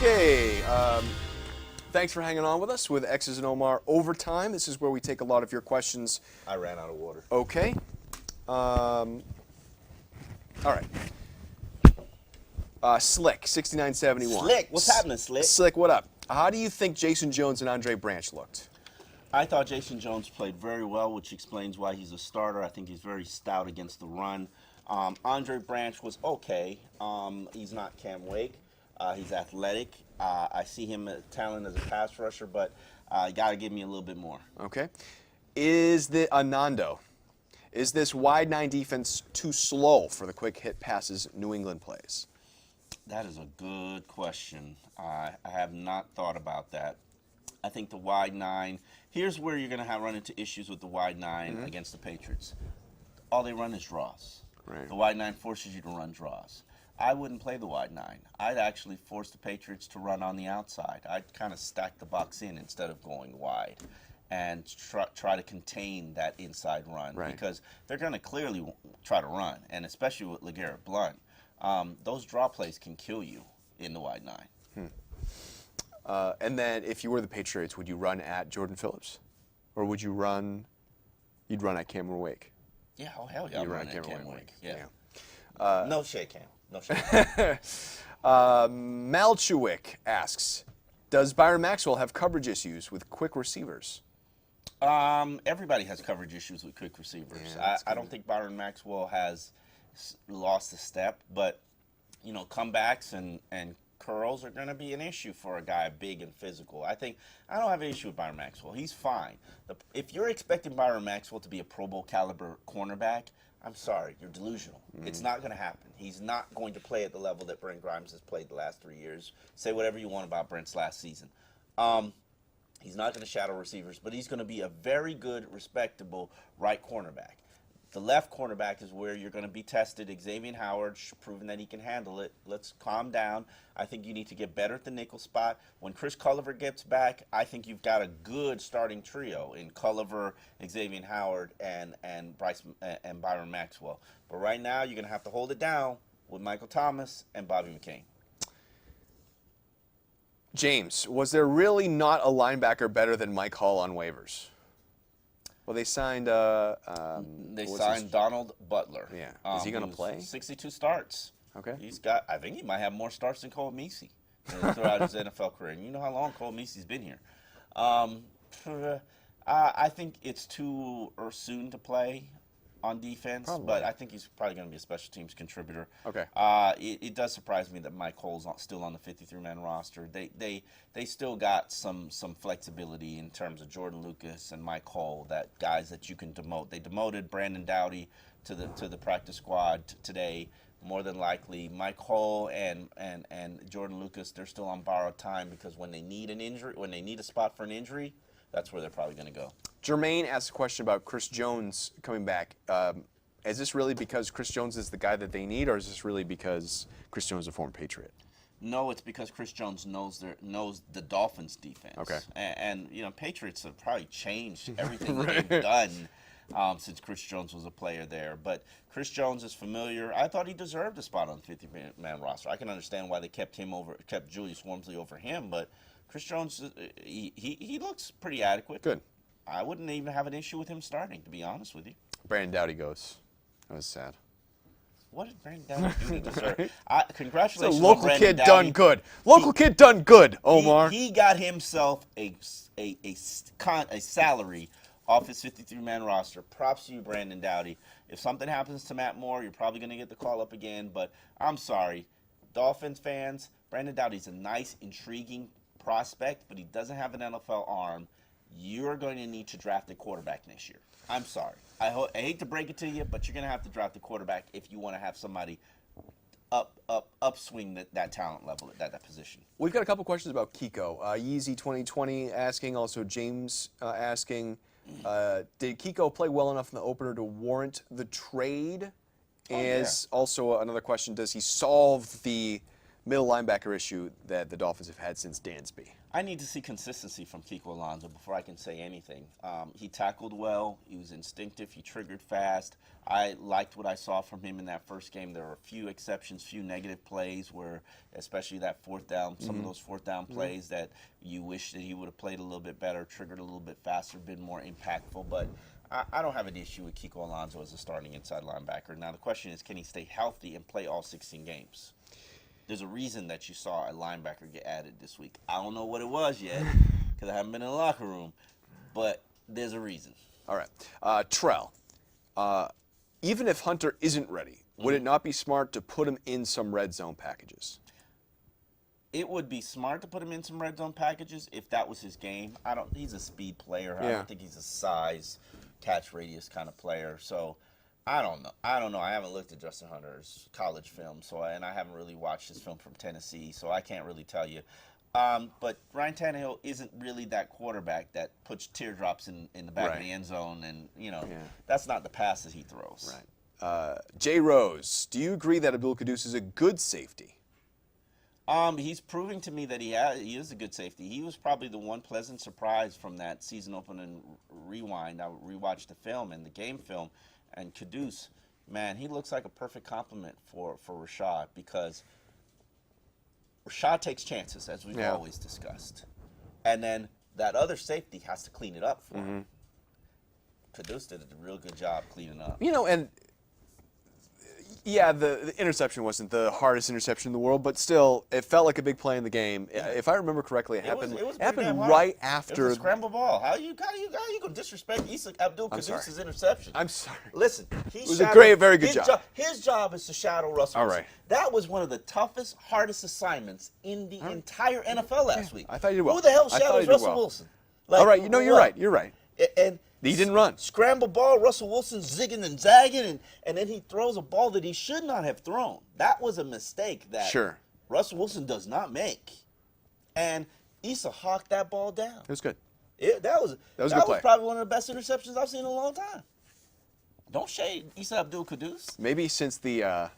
Okay, thanks for hanging on with us with X's and Omar Overtime. This is where we take a lot of your questions. I ran out of water. Okay. All right. Slick, 6971. Slick, what's happening, Slick? Slick, what up? How do you think Jason Jones and Andre Branch looked? I thought Jason Jones played very well, which explains why he's a starter. I think he's very stout against the run. Andre Branch was okay. He's not Cam Wake. He's athletic. I see him talent as a pass rusher, but you got to give me a little bit more. Okay. Is the Anando? Is this wide 9 defense too slow for the quick hit passes New England plays? That is a good question. I have not thought about that. I think the wide 9, here's where you're going to run into issues with the wide 9 against the Patriots. All they run is draws. Right. The wide 9 forces you to run draws. I wouldn't play the wide 9. I'd actually force the Patriots to run on the outside. I'd kind of stack the box in instead of going wide and try to contain that inside run, because they're going to clearly try to run, and especially with LeGarrette Blount. Those draw plays can kill you in the wide 9. And then if you were the Patriots, would you run at Jordan Phillips? Or would you run, you'd run at Cameron Wake? Yeah, oh hell yeah, You'd run at Cameron Cam Wake. Yeah. No shade, Cam. No shade. Malchuik asks, does Byron Maxwell have coverage issues with quick receivers? Everybody has coverage issues with quick receivers. Yeah, I don't think Byron Maxwell has lost a step, but you know, comebacks and curls are going to be an issue for a guy big and physical. I don't have an issue with Byron Maxwell. He's fine. If you're expecting Byron Maxwell to be a Pro Bowl caliber cornerback, I'm sorry, you're delusional. It's not going to happen. He's not going to play at the level that Brent Grimes has played the last 3 years. Say whatever you want about Brent's last season. He's not going to shadow receivers, but he's going to be a very good, respectable right cornerback. The left cornerback is where you're going to be tested. Xavier Howard proving that he can handle it. Let's calm down. I think you need to get better at the nickel spot. When Chris Culliver gets back, I think you've got a good starting trio in Culliver, Xavier Howard, and Byron Maxwell. But right now, you're going to have to hold it down with Michael Thomas and Bobby McCain. James, was there really not a linebacker better than Mike Hall on waivers? Well, they signed. They signed Donald Butler. Yeah, is he going to play? 62 starts. Okay. I think he might have more starts than Cole Messi throughout his NFL career. And you know how long Cole Messi's been here. I think it's too soon to play on defense, but I think he's probably going to be a special teams contributor. Okay. It does surprise me that Mike Cole's still on the 53-man roster. They still got some flexibility in terms of Jordan Lucas and Mike Cole, that guys that you can demote. They demoted Brandon Doughty to the practice squad today. More than likely, Mike Cole and Jordan Lucas, they're still on borrowed time, because when they need an injury, when they need a spot for an injury, that's where they're probably going to go. Jermaine asked a question about Chris Jones coming back. Is this really because Chris Jones is the guy that they need, or is this really because Chris Jones is a former Patriot? No, it's because Chris Jones knows the Dolphins' defense. Okay. And you know, Patriots have probably changed everything that they've done since Chris Jones was a player there. But Chris Jones is familiar. I thought he deserved a spot on the 50-man roster. I can understand why they kept Julius Wormsley over him, but Chris Jones, he looks pretty adequate. Good. I wouldn't even have an issue with him starting, to be honest with you. Brandon Doughty goes. That was sad. What did Brandon Doughty do to deserve? Congratulations, it's a local Brandon kid Doughty. done good. Local kid done good, Omar. He got himself a salary off his 53-man roster. Props to you, Brandon Doughty. If something happens to Matt Moore, you're probably going to get the call up again. But I'm sorry, Dolphins fans, Brandon Doughty's a nice, intriguing prospect, but he doesn't have an NFL arm. You're going to need to draft a quarterback next year. I'm sorry. I hate to break it to you, but you're going to have to draft a quarterback if you want to have somebody upswing that talent level at that position. We've got a couple questions about Kiko. Yeezy 2020 asking, also James asking, did Kiko play well enough in the opener to warrant the trade? Also another question, does he solve the middle linebacker issue that the Dolphins have had since Dansby. I need to see consistency from Kiko Alonso before I can say anything. He tackled well. He was instinctive. He triggered fast. I liked what I saw from him in that first game. There were a few exceptions, few negative plays where, especially that fourth down, some of those fourth down plays that you wish that he would have played a little bit better, triggered a little bit faster, been more impactful. But I don't have an issue with Kiko Alonso as a starting inside linebacker. Now the question is, can he stay healthy and play all 16 games? There's a reason that you saw a linebacker get added this week. I don't know what it was yet because I haven't been in the locker room, but there's a reason. All right. Trell, even if Hunter isn't ready, would it not be smart to put him in some red zone packages? It would be smart to put him in some red zone packages if that was his game. He's a speed player. I don't think he's a size, catch radius kind of player. So I don't know. I haven't looked at Justin Hunter's college film, and I haven't really watched his film from Tennessee, so I can't really tell you. But Ryan Tannehill isn't really that quarterback that puts teardrops in the back of the end zone, and that's not the pass that he throws. Right. Jay Rose, do you agree that Abdul Quddus is a good safety? He's proving to me that he is a good safety. He was probably the one pleasant surprise from that season opening rewind. I rewatched the film and the game film. And Quddus, man, he looks like a perfect complement for Rashad because Rashad takes chances, as we've always discussed. And then that other safety has to clean it up for him. Quddus did a real good job cleaning up. And yeah, the interception wasn't the hardest interception in the world, but still, it felt like a big play in the game. If I remember correctly, it happened right after. It was a scramble ball. How you gonna disrespect Issa Abdul Quddus's interception? I'm sorry. Listen, it was a very good job. His job is to shadow Russell Wilson. Right. That was one of the toughest, hardest assignments in the entire NFL last week. I thought you did well. Who the hell shadows Russell Wilson? All right, you're right. You're right. And he didn't run. Scramble ball, Russell Wilson zigging and zagging, and then he throws a ball that he should not have thrown. That was a mistake that Russell Wilson does not make. And Issa hawked that ball down. It was good. That was probably one of the best interceptions I've seen in a long time. Don't shade Issa Abdul Quddus. Maybe since the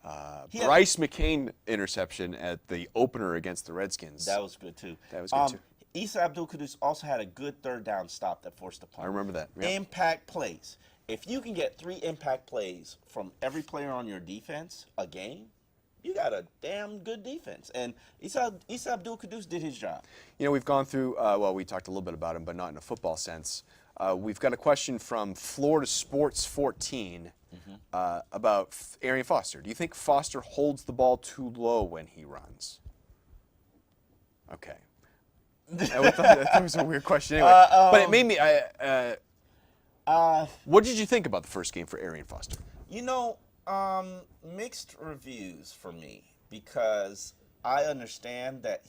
Bryce McCain interception at the opener against the Redskins. That was good, too. That was good, too. Issa Abdul Quddus also had a good third down stop that forced a punt. I remember that. Yep. Impact plays. If you can get 3 impact plays from every player on your defense a game, you got a damn good defense. And Issa Abdul Quddus did his job. We've gone through, we talked a little bit about him, but not in a football sense. We've got a question from Florida Sports 14 about Arian Foster. Do you think Foster holds the ball too low when he runs? Okay. I thought that was a weird question anyway. But it made me. What did you think about the first game for Arian Foster? Mixed reviews for me because I understand that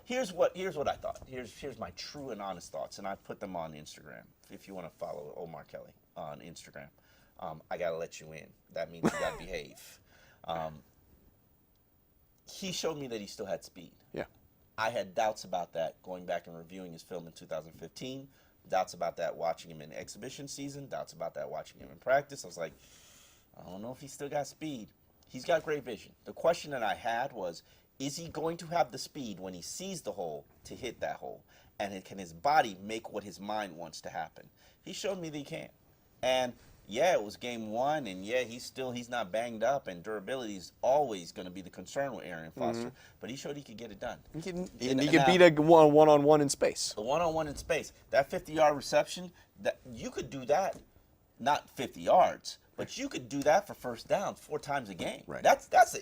here's what I thought. Here's my true and honest thoughts, and I put them on Instagram. If you want to follow Omar Kelly on Instagram, I gotta let you in. That means you gotta behave. He showed me that he still had speed. Yeah. I had doubts about that going back and reviewing his film in 2015, doubts about that watching him in the exhibition season, doubts about that watching him in practice. I was like, I don't know if he's still got speed. He's got great vision. The question that I had was, is he going to have the speed when he sees the hole to hit that hole? And can his body make what his mind wants to happen? He showed me that he can. And yeah, it was game 1, and yeah, he's not banged up, and durability is always going to be the concern with Arian Foster. But he showed he could get it done. He could beat a one-on-one in space. A one-on-one in space. That 50-yard reception, that you could do that, not 50 yards, but you could do that for first down 4 times a game. Right. That's a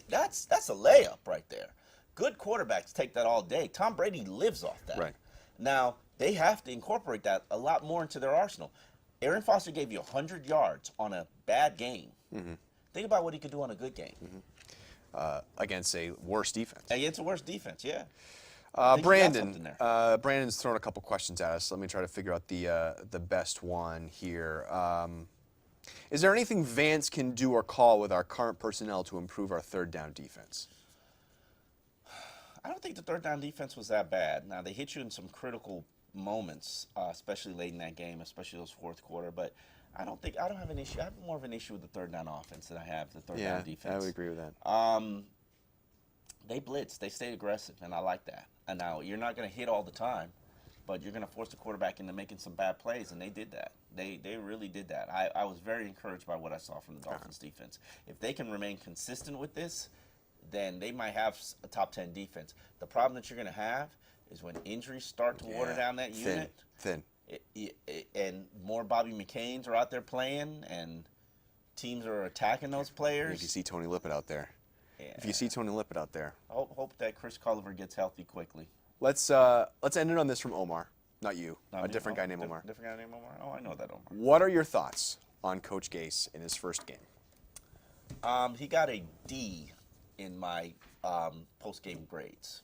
layup right there. Good quarterbacks take that all day. Tom Brady lives off that. Right. Now, they have to incorporate that a lot more into their arsenal. Arian Foster gave you 100 yards on a bad game. Think about what he could do on a good game. Against a worse defense. Against a worse defense, yeah. Brandon's thrown a couple questions at us. Let me try to figure out the best one here. Is there anything Vance can do or call with our current personnel to improve our third down defense? I don't think the third down defense was that bad. Now, they hit you in some critical moments, especially late in that game, especially those fourth quarter. But I don't have an issue. I have more of an issue with the third down offense than I have the third down defense. Yeah, I would agree with that. They blitz. They stayed aggressive, and I like that. And now you're not going to hit all the time, but you're going to force the quarterback into making some bad plays, and they did that. They really did that. I was very encouraged by what I saw from the Dolphins defense. If they can remain consistent with this, then they might have a top 10 defense. The problem that you're going to have is when injuries start to water down that unit. Thin. And more Bobby McCains are out there playing, and teams are attacking those players. If you see Tony Lippett out there. Yeah. If you see Tony Lippett out there. I hope that Chris Culliver gets healthy quickly. Let's end it on this from Omar. Not you. Not a me? different Oh, guy named Omar. Different guy named Omar? Oh, I know that Omar. What are your thoughts on Coach Gase in his first game? He got a D in my post-game grades.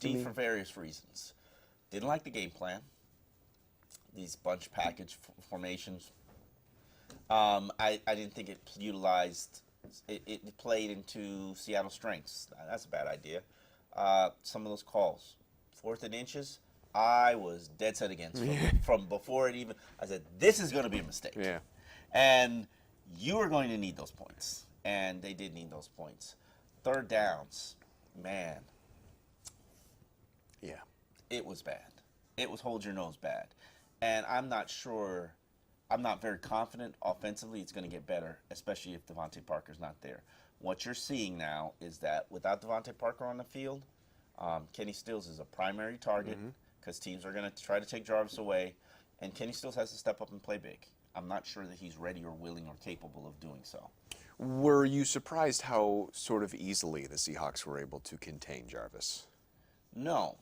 D for various reasons. Didn't like the game plan. These bunch package formations. I didn't think it utilized. It played into Seattle's strengths. That's a bad idea. Some of those calls, 4th and inches, I was dead set against from before it even. I said, this is going to be a mistake. Yeah. And you are going to need those points. And they did need those points. 3rd downs, man. Yeah. It was bad. It was hold your nose bad. And I'm not sure, I'm not very confident offensively it's going to get better, especially if Devontae Parker's not there. What you're seeing now is that without Devontae Parker on the field, Kenny Stills is a primary target because teams are going to try to take Jarvis away, and Kenny Stills has to step up and play big. I'm not sure that he's ready or willing or capable of doing so. Were you surprised how sort of easily the Seahawks were able to contain Jarvis? No.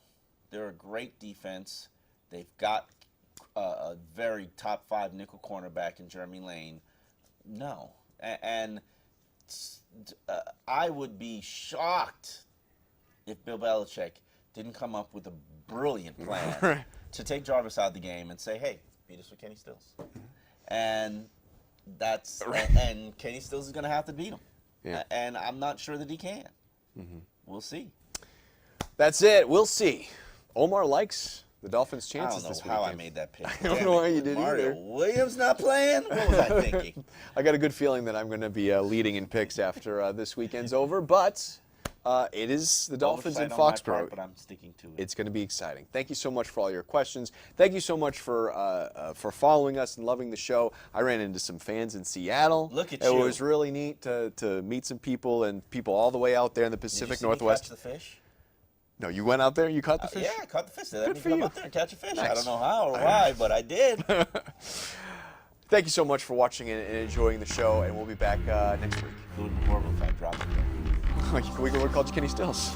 They're a great defense. They've got a very top 5 nickel cornerback in Jeremy Lane. No. And I would be shocked if Bill Belichick didn't come up with a brilliant plan to take Jarvis out of the game and say, hey, beat us with Kenny Stills. And that's and Kenny Stills is going to have to beat him. Yeah. And I'm not sure that he can. We'll see. That's it. We'll see. Omar likes the Dolphins' chances this weekend. I don't know how I made that pick. I don't know how you did Mario either. Williams not playing? What was I thinking? I got a good feeling that I'm going to be leading in picks after this weekend's over, but it is the Dolphins in Oversight on my Foxborough. part, but I'm sticking to it. It's going to be exciting. Thank you so much for all your questions. Thank you so much for following us and loving the show. I ran into some fans in Seattle. Look at It you. was really neat to meet some people and people all the way out there in the Did you Pacific see me Northwest. catch the fish? No, you went out there? You caught the fish? Yeah, I caught the fish. They let Good me for come you. up there and catch a fish. Nice. I don't know how or why, but I did. Thank you so much for watching and enjoying the show, and we'll be back next week. It would be horrible if I dropped it there. We called you Kenny Stills.